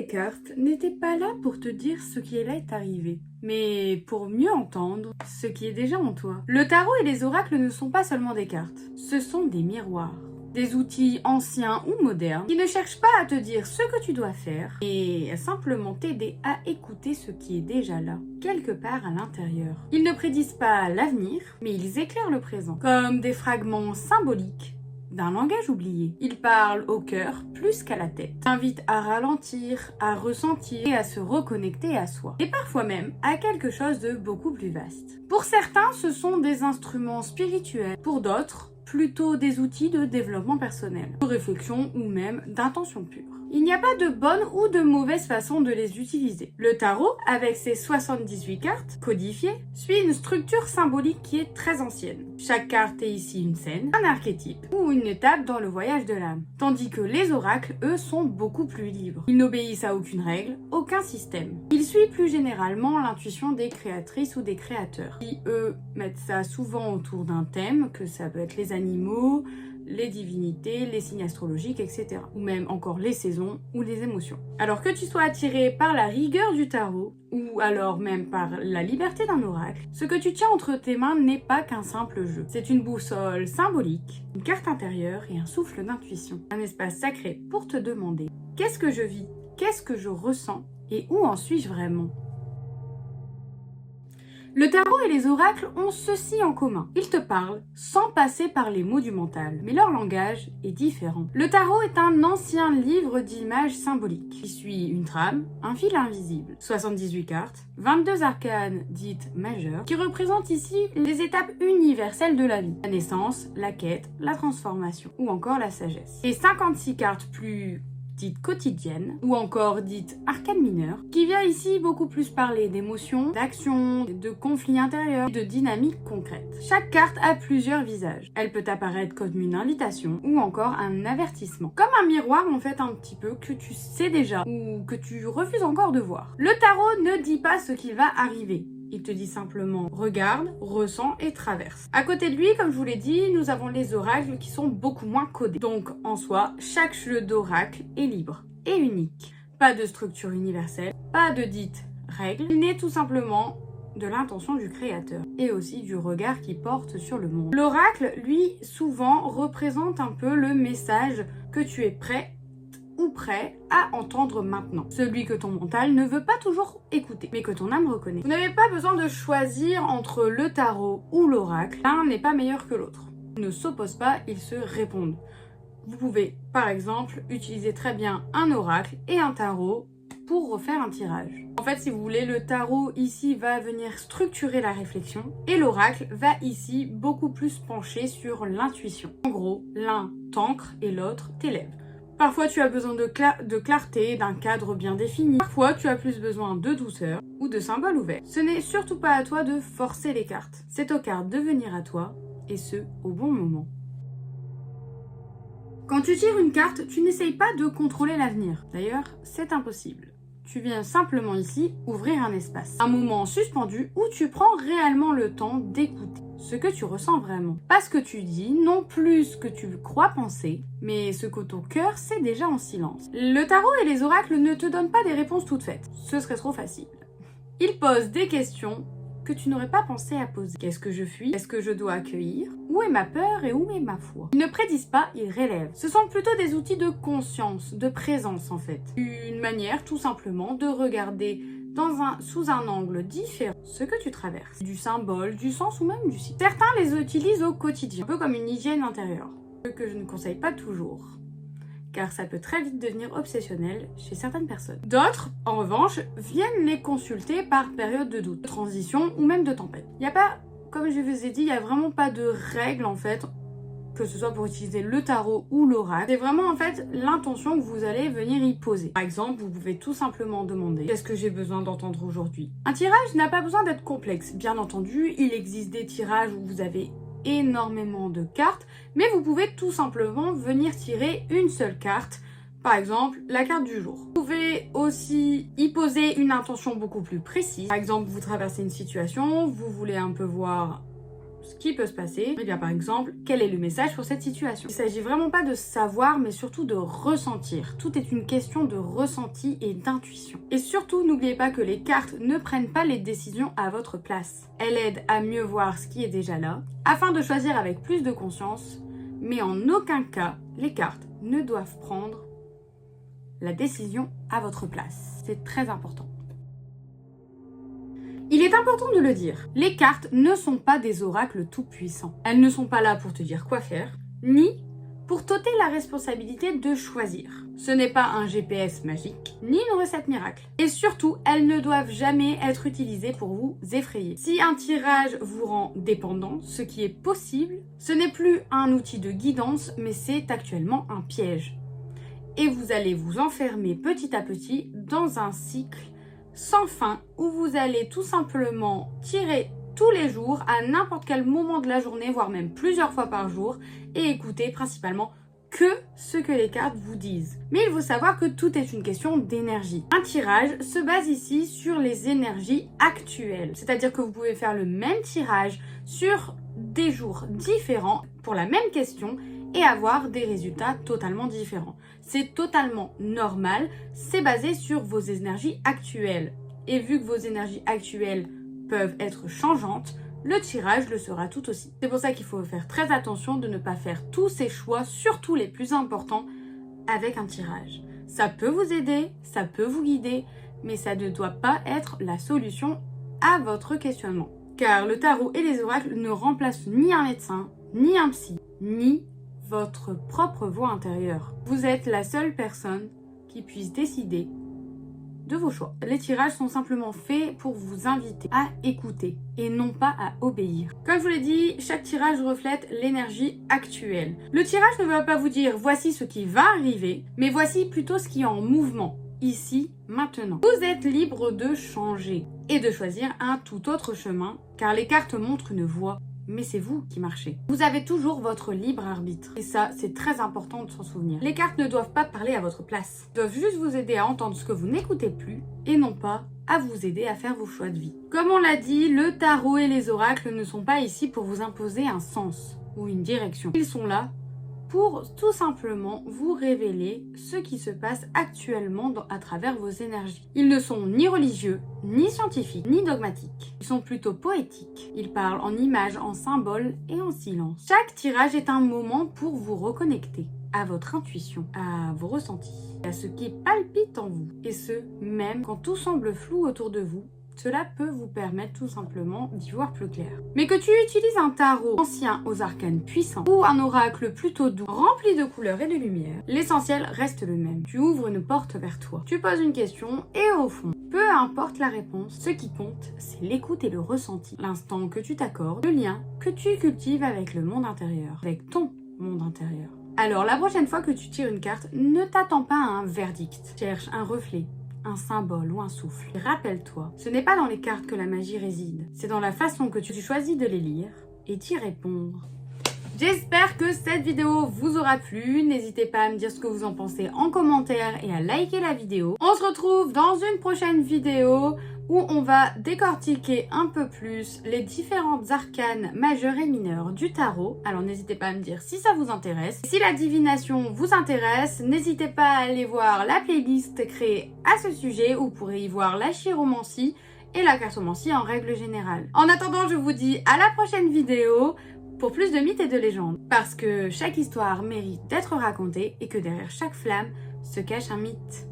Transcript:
les cartes n'étaient pas là pour te dire ce qui allait t'arriver, mais pour mieux entendre ce qui est déjà en toi. Le tarot et les oracles ne sont pas seulement des cartes, ce sont des miroirs. Des outils anciens ou modernes qui ne cherchent pas à te dire ce que tu dois faire et à simplement t'aider à écouter ce qui est déjà là, quelque part à l'intérieur. Ils ne prédisent pas l'avenir, mais ils éclairent le présent, comme des fragments symboliques d'un langage oublié. Ils parlent au cœur plus qu'à la tête, invitent à ralentir, à ressentir et à se reconnecter à soi, et parfois même à quelque chose de beaucoup plus vaste. Pour certains, ce sont des instruments spirituels, pour d'autres, plutôt des outils de développement personnel, de réflexion ou même d'intention pure. Il n'y a pas de bonne ou de mauvaise façon de les utiliser. Le tarot, avec ses 78 cartes codifiées, suit une structure symbolique qui est très ancienne. Chaque carte est ici une scène, un archétype ou une étape dans le voyage de l'âme. Tandis que les oracles, eux, sont beaucoup plus libres. Ils n'obéissent à aucune règle, aucun système. Ils suivent plus généralement l'intuition des créatrices ou des créateurs, qui, eux, mettent ça souvent autour d'un thème, que ça peut être les animaux, les divinités, les signes astrologiques, etc. Ou même encore les saisons ou les émotions. Alors que tu sois attiré par la rigueur du tarot, ou alors même par la liberté d'un oracle, ce que tu tiens entre tes mains n'est pas qu'un simple jeu. C'est une boussole symbolique, une carte intérieure et un souffle d'intuition. Un espace sacré pour te demander « Qu'est-ce que je vis ? Qu'est-ce que je ressens ? Et où en suis-je vraiment ?» Le tarot et les oracles ont ceci en commun. Ils te parlent sans passer par les mots du mental, mais leur langage est différent. Le tarot est un ancien livre d'images symboliques qui suit une trame, un fil invisible, 78 cartes, 22 arcanes dites majeures, qui représentent ici les étapes universelles de la vie. La naissance, la quête, la transformation ou encore la sagesse. Et 56 cartes plus dite quotidienne, ou encore dite arcane mineure, qui vient ici beaucoup plus parler d'émotions, d'actions, de conflits intérieurs, de dynamiques concrètes. Chaque carte a plusieurs visages. Elle peut apparaître comme une invitation, ou encore un avertissement. Comme un miroir en fait un petit peu que tu sais déjà, ou que tu refuses encore de voir. Le tarot ne dit pas ce qui va arriver. Il te dit simplement regarde, ressens et traverse. À côté de lui, comme je vous l'ai dit, nous avons les oracles qui sont beaucoup moins codés. Donc en soi, chaque jeu d'oracle est libre et unique. Pas de structure universelle, pas de dite règle. Il n'est tout simplement de l'intention du créateur et aussi du regard qu'il porte sur le monde. L'oracle, lui, souvent représente un peu le message que tu es prêt ou prêt à entendre maintenant. Celui que ton mental ne veut pas toujours écouter, mais que ton âme reconnaît. Vous n'avez pas besoin de choisir entre le tarot ou l'oracle. L'un n'est pas meilleur que l'autre. Ils ne s'opposent pas, ils se répondent. Vous pouvez, par exemple, utiliser très bien un oracle et un tarot pour refaire un tirage. En fait, si vous voulez, le tarot ici va venir structurer la réflexion et l'oracle va ici beaucoup plus pencher sur l'intuition. En gros, l'un t'ancre et l'autre t'élève. Parfois, tu as besoin de clarté, d'un cadre bien défini. Parfois, tu as plus besoin de douceur ou de symboles ouverts. Ce n'est surtout pas à toi de forcer les cartes. C'est aux cartes de venir à toi, et ce, au bon moment. Quand tu tires une carte, tu n'essayes pas de contrôler l'avenir. D'ailleurs, c'est impossible. Tu viens simplement ici ouvrir un espace. Un moment suspendu où tu prends réellement le temps d'écouter ce que tu ressens vraiment. Pas ce que tu dis, non plus ce que tu crois penser, mais ce que ton cœur sait déjà en silence. Le tarot et les oracles ne te donnent pas des réponses toutes faites. Ce serait trop facile. Ils posent des questions que tu n'aurais pas pensé à poser. Qu'est-ce que je fuis? Qu'est-ce que je dois accueillir? Où est ma peur et où est ma foi? Ils ne prédisent pas, ils relèvent. Ce sont plutôt des outils de conscience, de présence en fait. Une manière tout simplement de regarder sous un angle différent ce que tu traverses. Du symbole, du sens ou même du cycle. Certains les utilisent au quotidien, un peu comme une hygiène intérieure. Ce que je ne conseille pas toujours, car ça peut très vite devenir obsessionnel chez certaines personnes. D'autres, en revanche, viennent les consulter par période de doute, de transition ou même de tempête. Il n'y a pas, comme je vous ai dit, il n'y a vraiment pas de règle en fait, que ce soit pour utiliser le tarot ou l'oracle. C'est vraiment en fait l'intention que vous allez venir y poser. Par exemple, vous pouvez tout simplement demander « Qu'est-ce que j'ai besoin d'entendre aujourd'hui ?» Un tirage n'a pas besoin d'être complexe. Bien entendu, il existe des tirages où vous avez énormément de cartes, mais vous pouvez tout simplement venir tirer une seule carte, par exemple la carte du jour. Vous pouvez aussi y poser une intention beaucoup plus précise. Par exemple, vous traversez une situation, vous voulez un peu voir Ce qui peut se passer, eh bien par exemple, quel est le message pour cette situation? Il s'agit vraiment pas de savoir, mais surtout de ressentir. Tout est une question de ressenti et d'intuition. Et surtout, n'oubliez pas que les cartes ne prennent pas les décisions à votre place. Elles aident à mieux voir ce qui est déjà là, afin de choisir avec plus de conscience, mais en aucun cas, les cartes ne doivent prendre la décision à votre place. C'est très important. Il est important de le dire, les cartes ne sont pas des oracles tout-puissants. Elles ne sont pas là pour te dire quoi faire, ni pour t'ôter la responsabilité de choisir. Ce n'est pas un GPS magique, ni une recette miracle. Et surtout, elles ne doivent jamais être utilisées pour vous effrayer. Si un tirage vous rend dépendant, ce qui est possible, ce n'est plus un outil de guidance, mais c'est actuellement un piège. Et vous allez vous enfermer petit à petit dans un cycle sans fin où vous allez tout simplement tirer tous les jours à n'importe quel moment de la journée, voire même plusieurs fois par jour, et écouter principalement que ce que les cartes vous disent. Mais il faut savoir que tout est une question d'énergie. Un tirage se base ici sur les énergies actuelles, c'est-à-dire que vous pouvez faire le même tirage sur des jours différents pour la même question et avoir des résultats totalement différents. C'est totalement normal, c'est basé sur vos énergies actuelles. Et vu que vos énergies actuelles peuvent être changeantes, le tirage le sera tout aussi. C'est pour ça qu'il faut faire très attention de ne pas faire tous ces choix, surtout les plus importants, avec un tirage. Ça peut vous aider, ça peut vous guider, mais ça ne doit pas être la solution à votre questionnement. Car le tarot et les oracles ne remplacent ni un médecin, ni un psy, ni votre propre voix intérieure. Vous êtes la seule personne qui puisse décider de vos choix. Les tirages sont simplement faits pour vous inviter à écouter et non pas à obéir. Comme je vous l'ai dit, chaque tirage reflète l'énergie actuelle. Le tirage ne va pas vous dire voici ce qui va arriver, mais voici plutôt ce qui est en mouvement, ici, maintenant. Vous êtes libre de changer et de choisir un tout autre chemin, car les cartes montrent une voie. Mais c'est vous qui marchez. Vous avez toujours votre libre arbitre. Et ça, c'est très important de s'en souvenir. Les cartes ne doivent pas parler à votre place. Elles doivent juste vous aider à entendre ce que vous n'écoutez plus et non pas à vous aider à faire vos choix de vie. Comme on l'a dit, le tarot et les oracles ne sont pas ici pour vous imposer un sens ou une direction. Ils sont là pour tout simplement vous révéler ce qui se passe actuellement à travers vos énergies. Ils ne sont ni religieux, ni scientifiques, ni dogmatiques. Ils sont plutôt poétiques. Ils parlent en images, en symboles et en silence. Chaque tirage est un moment pour vous reconnecter à votre intuition, à vos ressentis, à ce qui palpite en vous. Et ce, même quand tout semble flou autour de vous. Cela peut vous permettre tout simplement d'y voir plus clair. Mais que tu utilises un tarot ancien aux arcanes puissants ou un oracle plutôt doux, rempli de couleurs et de lumière, l'essentiel reste le même. Tu ouvres une porte vers toi. Tu poses une question et au fond, peu importe la réponse, ce qui compte, c'est l'écoute et le ressenti. L'instant que tu t'accordes, le lien que tu cultives avec le monde intérieur, avec ton monde intérieur. Alors la prochaine fois que tu tires une carte, ne t'attends pas à un verdict. Cherche un reflet, un symbole ou un souffle. Et rappelle-toi, ce n'est pas dans les cartes que la magie réside, c'est dans la façon que tu choisis de les lire et d'y répondre. J'espère que cette vidéo vous aura plu. N'hésitez pas à me dire ce que vous en pensez en commentaire et à liker la vidéo. On se retrouve dans une prochaine vidéo où on va décortiquer un peu plus les différentes arcanes majeures et mineures du tarot. Alors n'hésitez pas à me dire si ça vous intéresse. Si la divination vous intéresse, n'hésitez pas à aller voir la playlist créée à ce sujet où vous pourrez y voir la chiromancie et la cartomancie en règle générale. En attendant, je vous dis à la prochaine vidéo pour plus de mythes et de légendes. Parce que chaque histoire mérite d'être racontée et que derrière chaque flamme se cache un mythe.